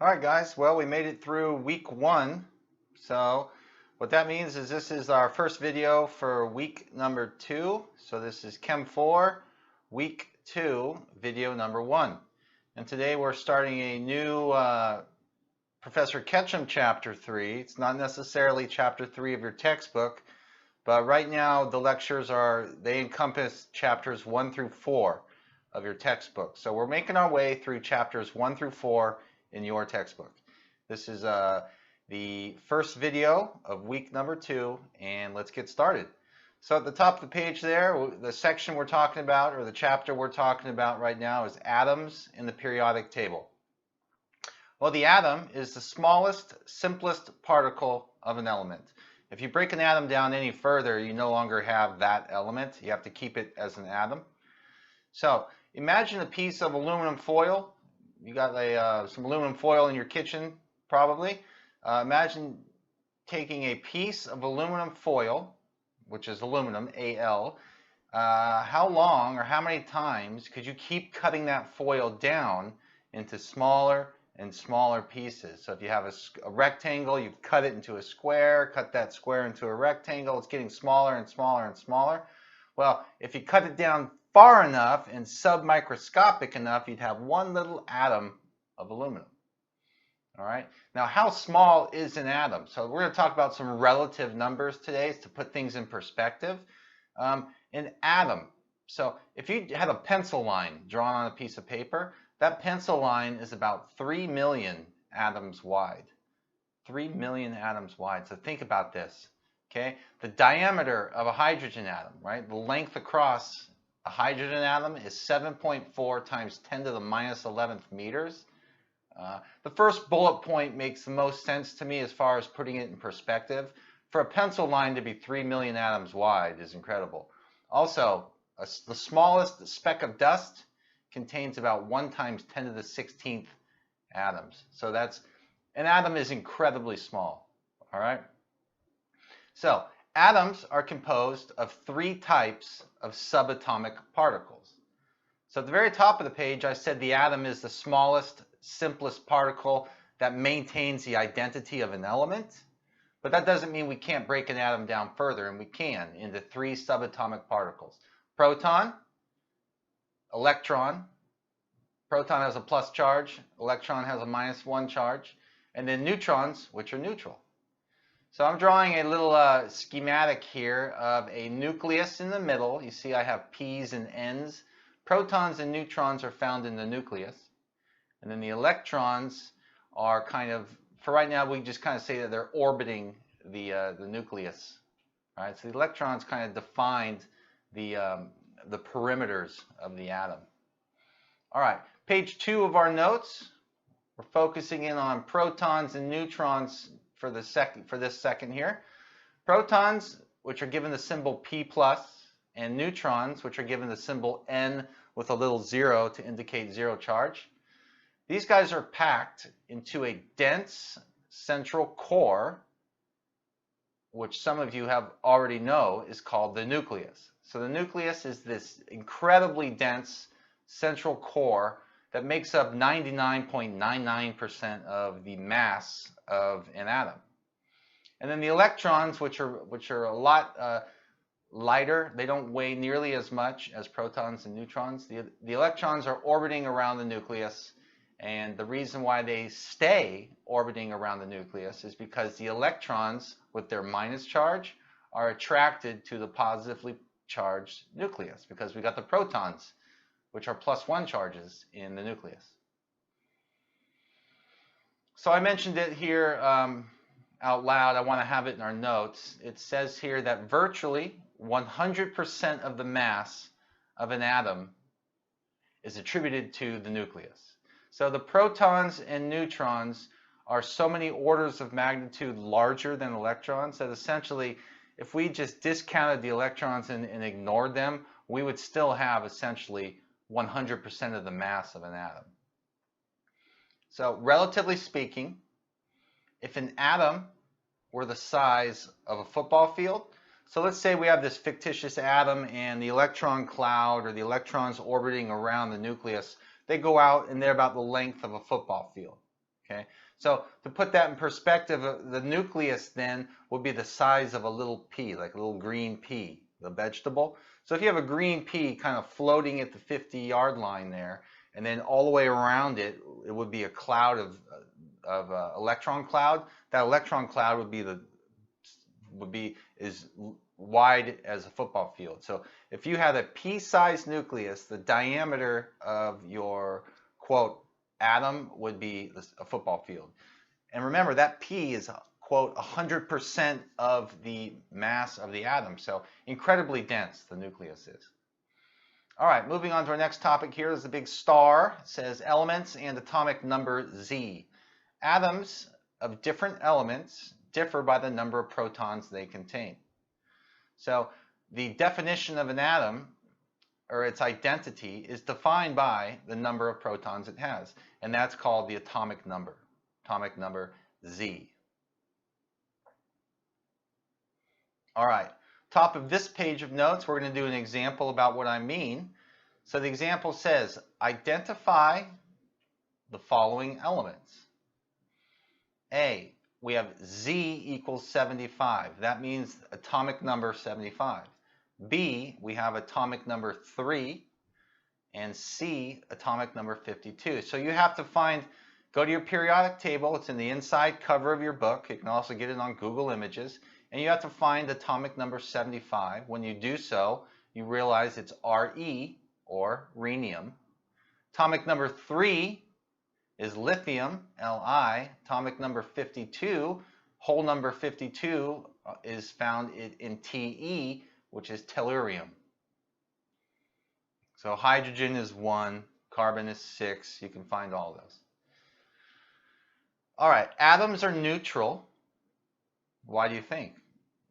All right, guys. Well, we made it through week 1. So what that means is this is our first video for week number 2. So this is Chem4, week 2, video number 1. And today we're starting a new Professor Ketchum chapter 3. It's not necessarily chapter 3 of your textbook, but right now the lectures they encompass chapters 1 through 4 of your textbook. So we're making our way through chapters 1 through 4 in your textbook. This is the first video of week number 2, and let's get started. So at the top of the page there, the section we're talking about, or the chapter we're talking about right now, is atoms in the periodic table. Well, the atom is the smallest, simplest particle of an element. If you break an atom down any further, you no longer have that element. You have to keep it as an atom. So imagine a piece of aluminum foil. You got some aluminum foil in your kitchen, probably. Imagine taking a piece of aluminum foil, which is aluminum, Al. How long or how many times could you keep cutting that foil down into smaller and smaller pieces? So if you have a rectangle, you cut it into a square, cut that square into a rectangle. It's getting smaller and smaller and smaller. Well, if you cut it down far enough and submicroscopic enough, you'd have one little atom of aluminum. All right. Now, how small is an atom? So we're going to talk about some relative numbers today to put things in perspective. An atom. So if you had a pencil line drawn on a piece of paper, that pencil line is about 3 million atoms wide. 3 million atoms wide. So think about this. Okay. The diameter of a hydrogen atom, right? The length across a hydrogen atom is 7.4 times 10 to the minus 11th meters. The first bullet point makes the most sense to me as far as putting it in perspective. For a pencil line to be 3 million atoms wide is incredible. Also, the smallest speck of dust contains about 1 times 10 to the 16th atoms. So an atom is incredibly small. All right. So atoms are composed of 3 types of subatomic particles. So at the very top of the page, I said the atom is the smallest, simplest particle that maintains the identity of an element. But that doesn't mean we can't break an atom down further, and we can, into 3 subatomic particles. Proton, electron. Proton has a plus charge, electron has a -1 charge, and then neutrons, which are neutral. So I'm drawing a little schematic here of a nucleus in the middle. You see I have P's and N's. Protons and neutrons are found in the nucleus. And then the electrons are kind of, for right now, we just kind of say that they're orbiting the nucleus. All right, so the electrons kind of defined the perimeters of the atom. All right, page 2 of our notes. We're focusing in on protons and neutrons for this second here. Protons, which are given the symbol P+, and neutrons, which are given the symbol N with a little 0 to indicate 0 charge. These guys are packed into a dense central core, which some of you already know is called the nucleus. So the nucleus is this incredibly dense central core that makes up 99.99% of the mass of an atom. And then the electrons, which are a lot lighter, they don't weigh nearly as much as protons and neutrons. The electrons are orbiting around the nucleus, and the reason why they stay orbiting around the nucleus is because the electrons, with their minus charge, are attracted to the positively charged nucleus, because we got the protons, which are +1 charges in the nucleus. So I mentioned it here out loud. I want to have it in our notes. It says here that virtually 100% of the mass of an atom is attributed to the nucleus. So the protons and neutrons are so many orders of magnitude larger than electrons that essentially, if we just discounted the electrons and ignored them, we would still have essentially 100% of the mass of an atom. So relatively speaking, if an atom were the size of a football field, so let's say we have this fictitious atom and the electron cloud, or the electrons orbiting around the nucleus, they go out and they're about the length of a football field. Okay, so to put that in perspective, the nucleus then would be the size of a little pea, like a little green pea, the vegetable. So if you have a green pea kind of floating at the 50-yard line there, and then all the way around it, it would be a cloud of electron cloud. That electron cloud would be as wide as a football field. So if you had a pea-sized nucleus, the diameter of your quote atom would be a football field. And remember, that P is, quote, 100% of the mass of the atom. So incredibly dense the nucleus is. All right, moving on to our next topic here is the big star. It says elements and atomic number Z. Atoms of different elements differ by the number of protons they contain. So the definition of an atom, or its identity, is defined by the number of protons it has, and that's called the atomic number Z. All right, top of this page of notes, we're going to do an example about what I mean. So the example says, identify the following elements. A, we have Z equals 75. That means atomic number 75. B, we have atomic number 3, and C, atomic number 52. So you have to go to your periodic table. It's in the inside cover of your book. You can also get it on Google Images. And you have to find atomic number 75. When you do so, you realize it's Re, or rhenium. Atomic number 3 is lithium, Li. Atomic number 52, whole number 52, is found in Te, which is tellurium. So hydrogen is 1, carbon is 6. You can find all those. All right, atoms are neutral. Why do you think?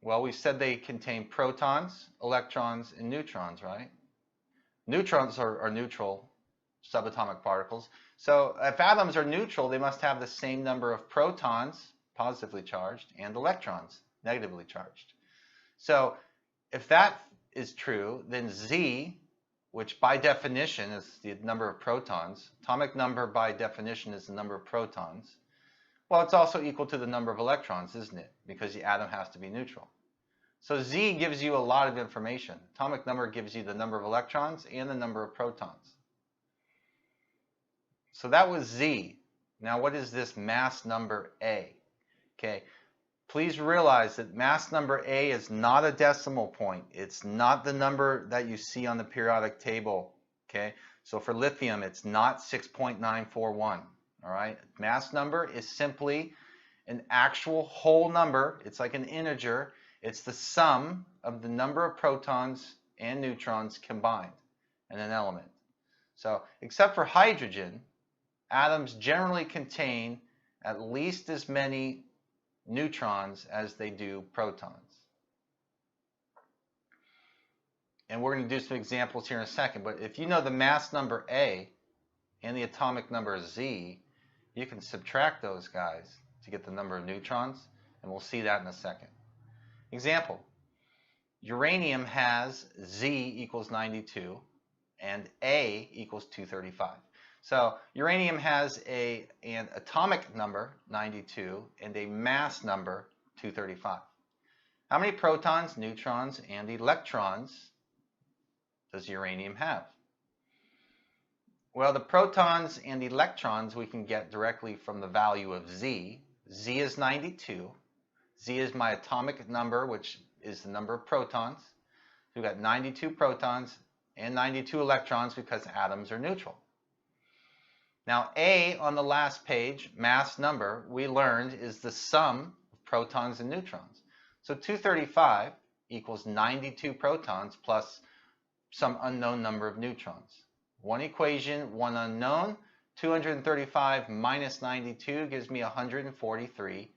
Well, we said they contain protons, electrons, and neutrons, right? Neutrons are neutral subatomic particles. So if atoms are neutral, they must have the same number of protons, positively charged, and electrons, negatively charged. So if that is true, then Z, which by definition is the number of protons, atomic number by definition is the number of protons, well, it's also equal to the number of electrons, isn't it? Because the atom has to be neutral. So Z gives you a lot of information. Atomic number gives you the number of electrons and the number of protons. So that was Z. Now what is this mass number A? Okay, please realize that mass number A is not a decimal point. It's not the number that you see on the periodic table. Okay, so for lithium, it's not 6.941. All right, mass number is simply an actual whole number. It's like an integer. It's the sum of the number of protons and neutrons combined in an element. So except for hydrogen, atoms generally contain at least as many neutrons as they do protons. And we're going to do some examples here in a second, but if you know the mass number A and the atomic number Z, you can subtract those guys to get the number of neutrons, and we'll see that in a second. Example, uranium has Z equals 92 and A equals 235. So uranium has an atomic number, 92, and a mass number, 235. How many protons, neutrons, and electrons does uranium have? Well, the protons and electrons we can get directly from the value of Z. Z is 92. Z is my atomic number, which is the number of protons. We've got 92 protons and 92 electrons because atoms are neutral. Now, A on the last page, mass number, we learned is the sum of protons and neutrons. So 235 equals 92 protons plus some unknown number of neutrons. One equation, one unknown. 235 minus 92 gives me 143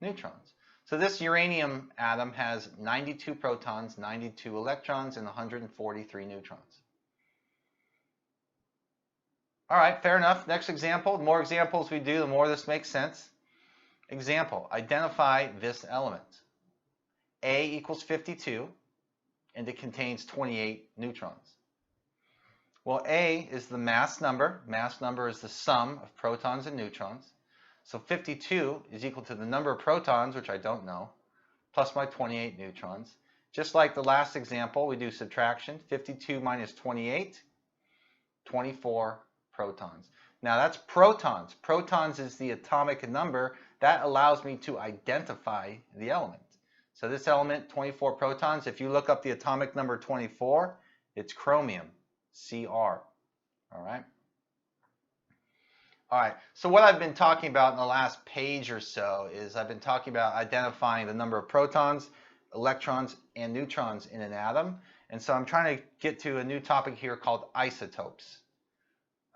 neutrons. So this uranium atom has 92 protons, 92 electrons, and 143 neutrons. All right, fair enough. Next example. The more examples we do, the more this makes sense. Example, identify this element. A equals 52, and it contains 28 neutrons. Well, A is the mass number. Mass number is the sum of protons and neutrons. So 52 is equal to the number of protons, which I don't know, plus my 28 neutrons. Just like the last example, we do subtraction. 52 minus 28, 24 protons. Now that's protons. Protons is the atomic number that allows me to identify the element. So this element, 24 protons, if you look up the atomic number 24, it's chromium, Cr. All right? All right, so what I've been talking about in the last page or so is I've been talking about identifying the number of protons, electrons, and neutrons in an atom. And so I'm trying to get to a new topic here called isotopes.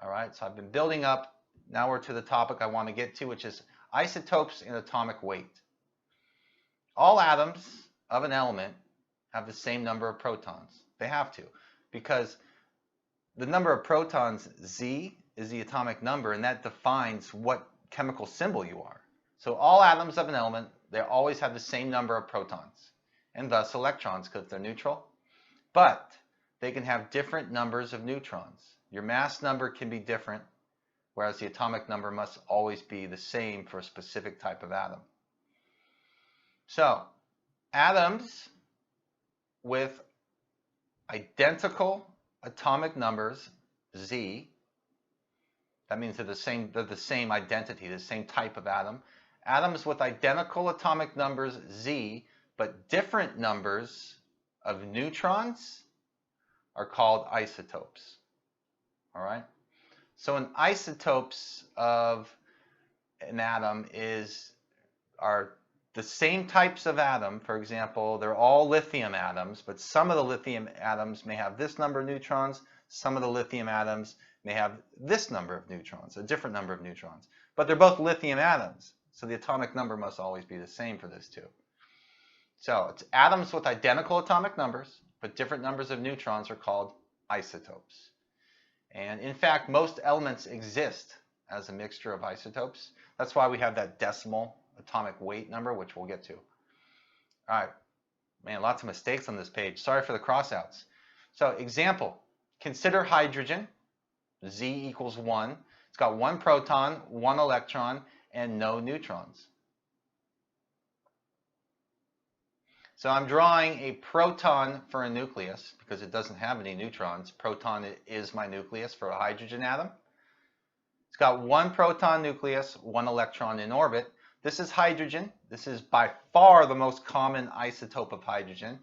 All right, so I've been building up. Now we're to the topic I want to get to, which is isotopes and atomic weight. All atoms of an element have the same number of protons. They have to, because the number of protons, Z, is the atomic number, and that defines what chemical symbol you are. So all atoms of an element, they always have the same number of protons, and thus electrons, because they're neutral. But they can have different numbers of neutrons. Your mass number can be different, whereas the atomic number must always be the same for a specific type of atom. So, atoms with identical atomic numbers, Z, that means they're the same identity, the same type of atom. Atoms with identical atomic numbers, Z, but different numbers of neutrons are called isotopes. All right? So an isotopes of an atom are the same types of atom. For example, they're all lithium atoms, but some of the lithium atoms may have this number of neutrons. Some of the lithium atoms may have this number of neutrons, a different number of neutrons. But they're both lithium atoms, so the atomic number must always be the same for this too. So it's atoms with identical atomic numbers, but different numbers of neutrons are called isotopes. And in fact, most elements exist as a mixture of isotopes. That's why we have that decimal atomic weight number, which we'll get to. All right, man, lots of mistakes on this page. Sorry for the crossouts. So example, consider hydrogen, Z equals 1. It's got 1 proton, 1 electron, and no neutrons. So I'm drawing a proton for a nucleus because it doesn't have any neutrons. Proton is my nucleus for a hydrogen atom. It's got 1 proton nucleus, 1 electron in orbit. This is hydrogen. This is by far the most common isotope of hydrogen.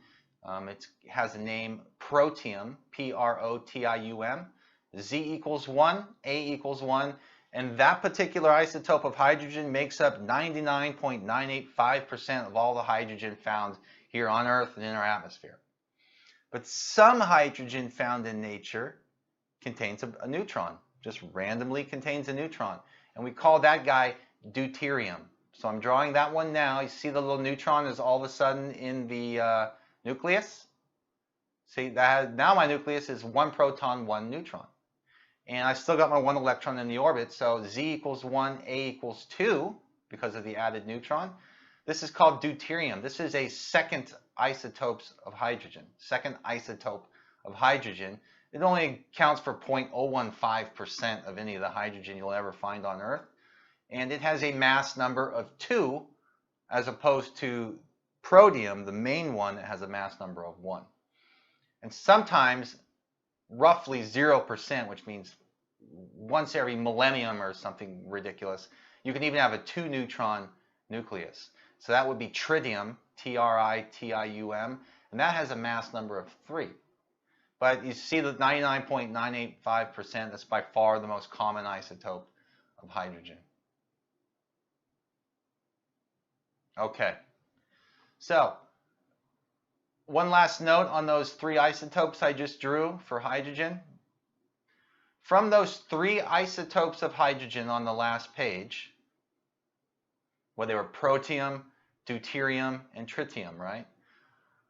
It has a name protium, P-R-O-T-I-U-M. Z equals 1, A equals 1, and that particular isotope of hydrogen makes up 99.985% of all the hydrogen found here on Earth and in our atmosphere. But some hydrogen found in nature contains a neutron, just randomly contains a neutron, and we call that guy deuterium. So I'm drawing that one now. You see the little neutron is all of a sudden in the nucleus? See, now my nucleus is 1 proton, 1 neutron. And I still got my 1 electron in the orbit, so Z equals 1, A equals 2 because of the added neutron. This is called deuterium. This is a second isotope of hydrogen. It only accounts for 0.015% of any of the hydrogen you'll ever find on Earth. And it has a mass number of 2 as opposed to protium, the main one, that has a mass number of 1. And sometimes roughly 0%, which means once every millennium or something ridiculous, you can even have a 2-neutron nucleus. So that would be tritium, T-R-I-T-I-U-M, and that has a mass number of 3. But you see that 99.985%, that's by far the most common isotope of hydrogen. Okay, so one last note on those 3 isotopes I just drew for hydrogen. From those 3 isotopes of hydrogen on the last page, where they were protium, deuterium, and tritium, right?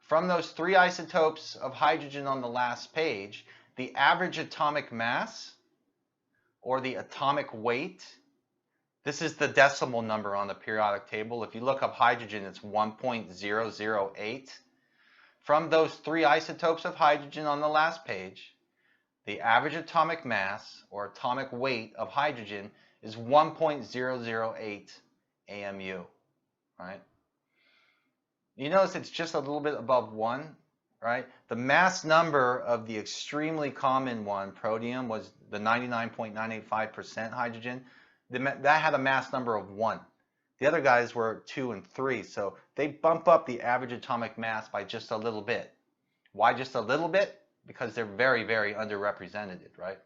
From those 3 isotopes of hydrogen on the last page, the average atomic mass, or the atomic weight, this is the decimal number on the periodic table. If you look up hydrogen, it's 1.008. From those 3 isotopes of hydrogen on the last page, the average atomic mass, or atomic weight of hydrogen, is 1.008 AMU, right? You notice it's just a little bit above 1, right? The mass number of the extremely common one, protium, was the 99.985% hydrogen. That had a mass number of 1. The other guys were 2 and 3, so they bump up the average atomic mass by just a little bit. Why just a little bit? Because they're very, very underrepresented, right?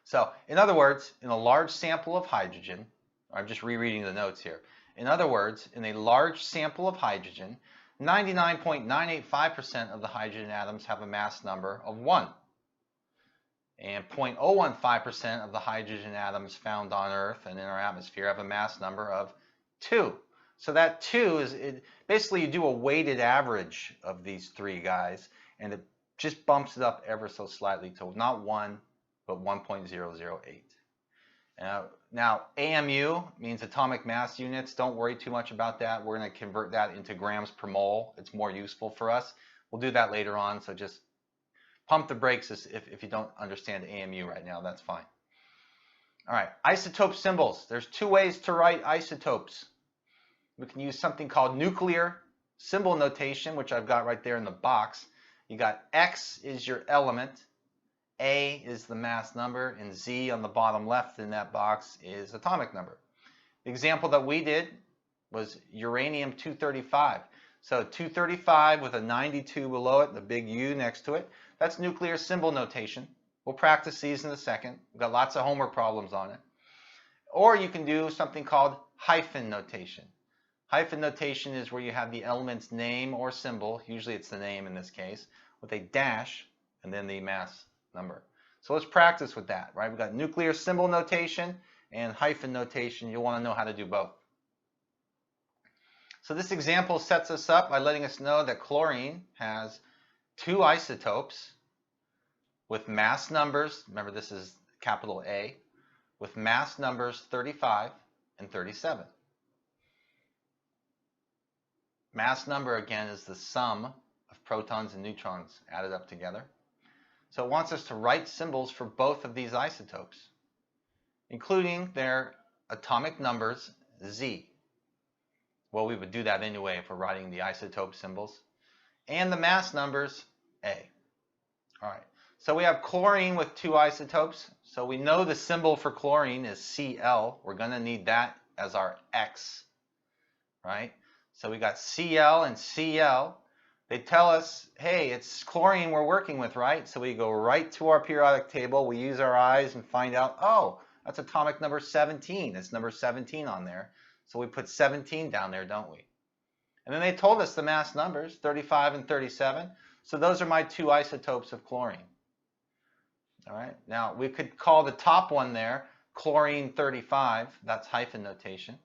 So, in other words, in a large sample of hydrogen, I'm just rereading the notes here. In other words, in a large sample of hydrogen, 99.985% of the hydrogen atoms have a mass number of 1. And 0.015% of the hydrogen atoms found on Earth and in our atmosphere have a mass number of 2. So that 2 is, basically you do a weighted average of these 3 guys, and it just bumps it up ever so slightly to not 1, but 1.008. Now, AMU means atomic mass units. Don't worry too much about that. We're going to convert that into grams per mole. It's more useful for us. We'll do that later on, so just pump the brakes if you don't understand AMU right now. That's fine. All right, isotope symbols. There's 2 ways to write isotopes. We can use something called nuclear symbol notation, which I've got right there in the box. You got X is your element, A is the mass number, and Z on the bottom left in that box is atomic number. The example that we did was uranium-235. So 235 with a 92 below it, the big U next to it. That's nuclear symbol notation. We'll practice these in a second. We've got lots of homework problems on it. Or you can do something called hyphen notation. Hyphen notation is where you have the element's name or symbol, usually it's the name in this case, with a dash and then the mass number. So let's practice with that, right? We've got nuclear symbol notation and hyphen notation. You'll want to know how to do both. So this example sets us up by letting us know that chlorine has 2 isotopes with mass numbers, remember this is capital A, with mass numbers 35 and 37. Mass number, again, is the sum of protons and neutrons added up together. So it wants us to write symbols for both of these isotopes, including their atomic numbers, Z. Well, we would do that anyway if we're writing the isotope symbols. And the mass numbers, A. All right, so we have chlorine with 2 isotopes. So we know the symbol for chlorine is Cl. We're going to need that as our X, right? So we got Cl and Cl. They tell us, hey, it's chlorine we're working with, right? So we go right to our periodic table. We use our eyes and find out, oh, that's atomic number 17. It's number 17 on there. So we put 17 down there, don't we? And then they told us the mass numbers, 35 and 37. So those are my 2 isotopes of chlorine. All right. Now, we could call the top one there chlorine 35. That's hyphen notation.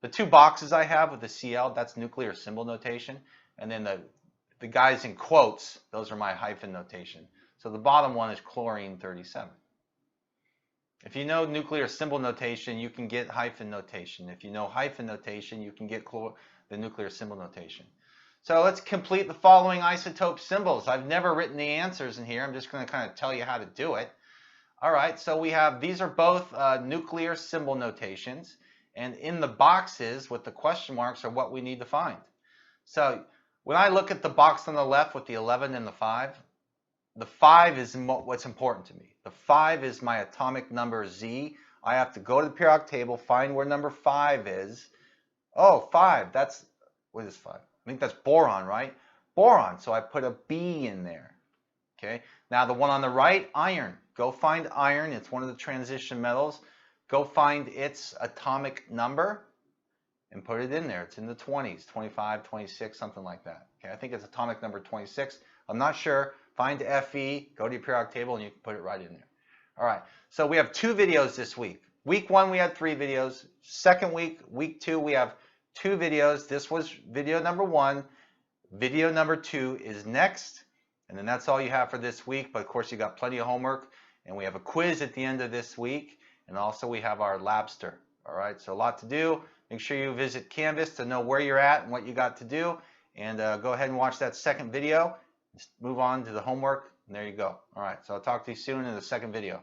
The 2 boxes I have with the Cl, that's nuclear symbol notation. And then the guys in quotes, those are my hyphen notation. So the bottom one is chlorine 37. If you know nuclear symbol notation, you can get hyphen notation. If you know hyphen notation, you can get the nuclear symbol notation. So let's complete the following isotope symbols. I've never written the answers in here. I'm just going to kind of tell you how to do it. All right, so we have, these are both nuclear symbol notations. And in the boxes with the question marks are what we need to find. So when I look at the box on the left with the 11 and the 5 is what's important to me. The 5 is my atomic number Z. I have to go to the periodic table, find where number 5 is. Oh, 5, that's, what is 5? I think that's boron, right? Boron, so I put a B in there. Okay, now the one on the right, iron. Go find iron, it's one of the transition metals. Go find its atomic number and put it in there. It's in the 20s, 25, 26, something like that. Okay, I think it's atomic number 26. I'm not sure. Find Fe, go to your periodic table, and you can put it right in there. All right, so we have 2 videos this week. Week 1, we had 3 videos. Second week, week 2, we have 2 videos. This was video number 1. Video number 2 is next. And then that's all you have for this week. But of course, you got plenty of homework. And we have a quiz at the end of this week. And also we have our Labster. All right, so a lot to do. Make sure you visit Canvas to know where you're at and what you got to do. And go ahead and watch that second video. Just move on to the homework. And there you go. All right, so I'll talk to you soon in the second video.